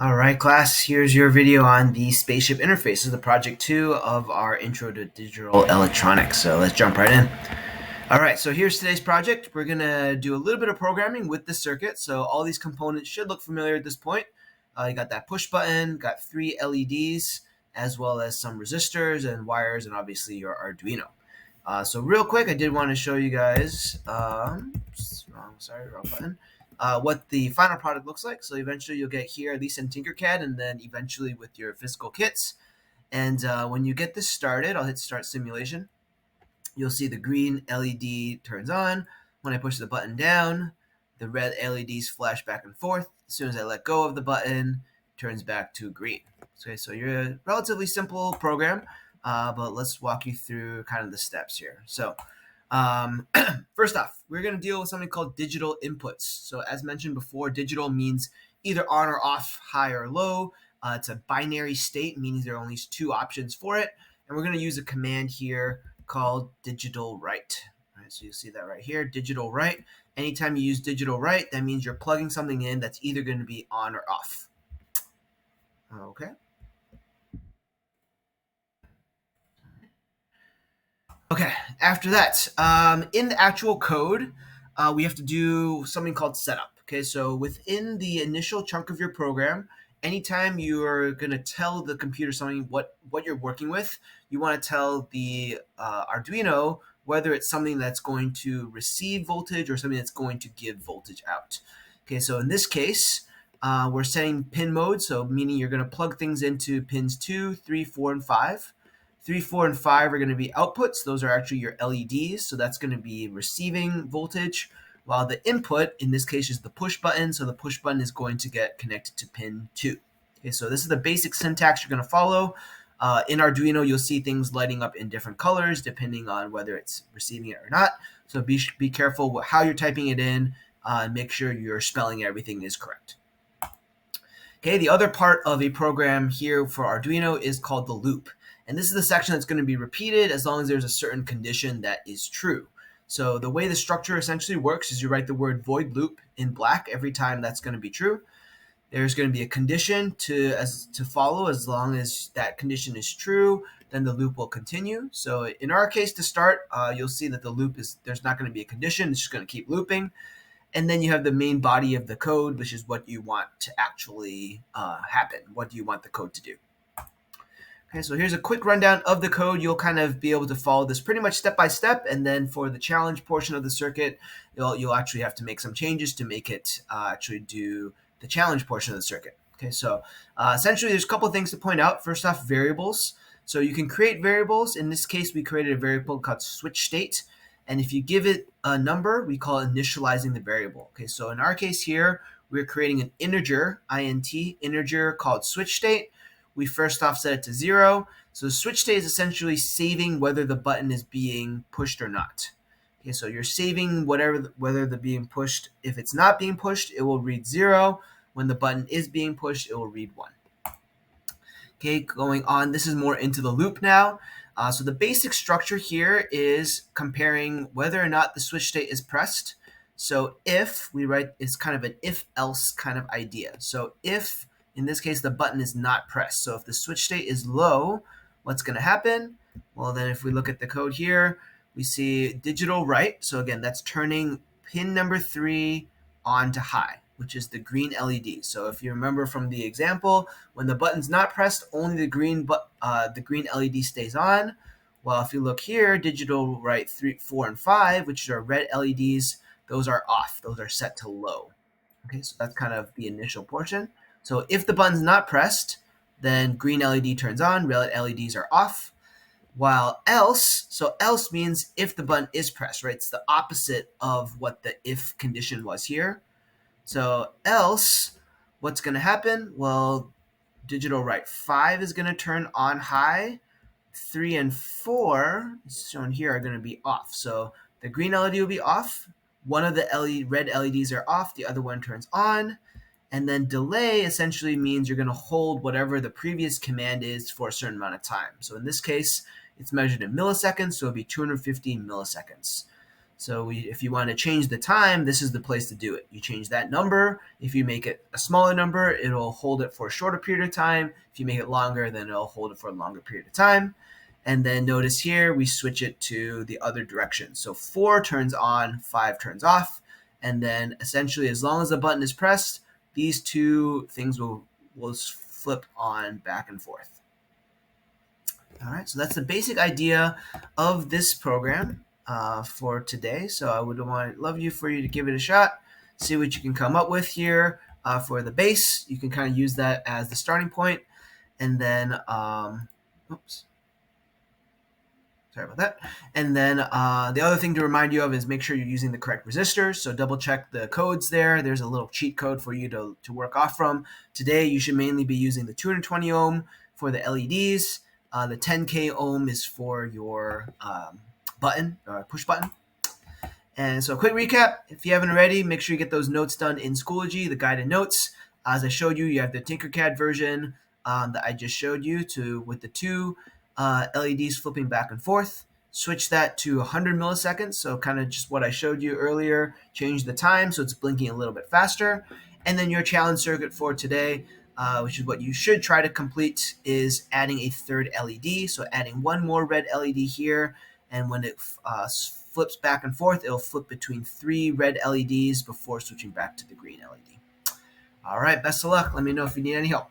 All right, class, here's your video on the Spaceship Interface. This is the project 2 of our Intro to Digital Electronics. So let's jump right in. All right, so here's today's project. We're going to do a little bit of programming with the circuit. So all these components should look familiar at this point. You got that push button, got 3 LEDs, as well as some resistors and wires, and obviously your Arduino. So real quick, I did want to show you guys, wrong button. What the final product looks like. So eventually you'll get here, at least in Tinkercad, and then eventually with your physical kits. And when you get this started, I'll hit start simulation. You'll see the green LED turns on. When I push the button down, the red LEDs flash back and forth. As soon as I let go of the button, it turns back to green. Okay, so you're a relatively simple program, but let's walk you through kind of the steps here. So first off, we're going to deal with something called digital inputs. So as mentioned before, digital means either on or off, high or low. It's a binary state, meaning there are only 2 options for it. And we're going to use a command here called digital write. All right, so you see that right here, digital write. Anytime you use digital write, that means you're plugging something in that's either going to be on or off. Okay. Okay, after that, in the actual code, we have to do something called setup. Okay, so within the initial chunk of your program, anytime you're going to tell the computer something, what you're working with, you want to tell the Arduino whether it's something that's going to receive voltage or something that's going to give voltage out. Okay, so in this case, we're setting pin mode, so meaning you're going to plug things into pins 2, 3, 4, and 5. 3, 4, and 5 are going to be outputs. Those are actually your LEDs, so that's going to be receiving voltage, while the input, in this case, is the push button, so the push button is going to get connected to pin 2. Okay, so this is the basic syntax you're going to follow. In Arduino, you'll see things lighting up in different colors depending on whether it's receiving it or not, so be careful with how you're typing it in, and make sure you're spelling everything is correct. Okay, the other part of a program here for Arduino is called the loop. And this is the section that's going to be repeated as long as there's a certain condition that is true. So the way the structure essentially works is you write the word void loop in black every time that's going to be true. There's going to be a condition to follow. As long as that condition is true, then the loop will continue. So in our case to start, you'll see that the loop there's not going to be a condition. It's just going to keep looping. And then you have the main body of the code, which is what you want to actually happen. What do you want the code to do? Okay, so here's a quick rundown of the code. You'll kind of be able to follow this pretty much step by step, and then for the challenge portion of the circuit, you'll actually have to make some changes to make it actually do the challenge portion of the circuit. Okay, so essentially there's a couple of things to point out. First off, variables. So you can create variables. In this case, we created a variable called switch state, and if you give it a number, we call it initializing the variable. Okay, so in our case here, we're creating an integer, integer called switch state. We first off set it to 0. So the switch state is essentially saving whether the button is being pushed or not. Okay, so you're saving whether they're being pushed. If it's not being pushed, it will read 0. When the button is being pushed, it will read 1. Okay, going on, this is more into the loop now. So the basic structure here is comparing whether or not the switch state is pressed. So if we write, it's kind of an if-else kind of idea. So if in this case, the button is not pressed. So if the switch state is low, what's going to happen? Well, then if we look at the code here, we see digital write. So again, that's turning pin number 3 on to high, which is the green LED. So if you remember from the example, when the button's not pressed, only the green LED stays on. Well, if you look here, digital write 3, 4, and 5, which are red LEDs, those are off. Those are set to low. Okay, so that's kind of the initial portion. So if the button's not pressed, then green LED turns on, red LEDs are off. While else, so else means if the button is pressed, right? It's the opposite of what the if condition was here. So else, what's going to happen? Well, digital write 5 is going to turn on high. 3 and 4, shown here, are going to be off. So the green LED will be off. One of the red LEDs are off. The other one turns on. And then delay essentially means you're going to hold whatever the previous command is for a certain amount of time. So in this case, it's measured in milliseconds, so it'll be 250 milliseconds. So if you want to change the time, this is the place to do it. You change that number. If you make it a smaller number, it'll hold it for a shorter period of time. If you make it longer, then it'll hold it for a longer period of time. And then notice here, we switch it to the other direction. So 4 turns on, 5 turns off. And then essentially, as long as the button is pressed, these two things will flip on back and forth. All right, so that's the basic idea of this program for today. So I would love for you to give it a shot, see what you can come up with here for the base. You can kind of use that as the starting point, and then, oops. Sorry about that. And then the other thing to remind you of is make sure you're using the correct resistors. So double check the codes there. There's a little cheat code for you to work off from. Today, you should mainly be using the 220 ohm for the LEDs. The 10K ohm is for your button, push button. And so quick recap, if you haven't already, make sure you get those notes done in Schoology, the guided notes. As I showed you, you have the Tinkercad version that I just showed you with the two LEDs flipping back and forth. Switch that to 100 milliseconds, so kind of just what I showed you earlier. Change the time so it's blinking a little bit faster. And then your challenge circuit for today, which is what you should try to complete, is adding a third LED. So adding one more red LED here, and when it flips back and forth, it'll flip between 3 red LEDs before switching back to the green LED. All right, best of luck. Let me know if you need any help.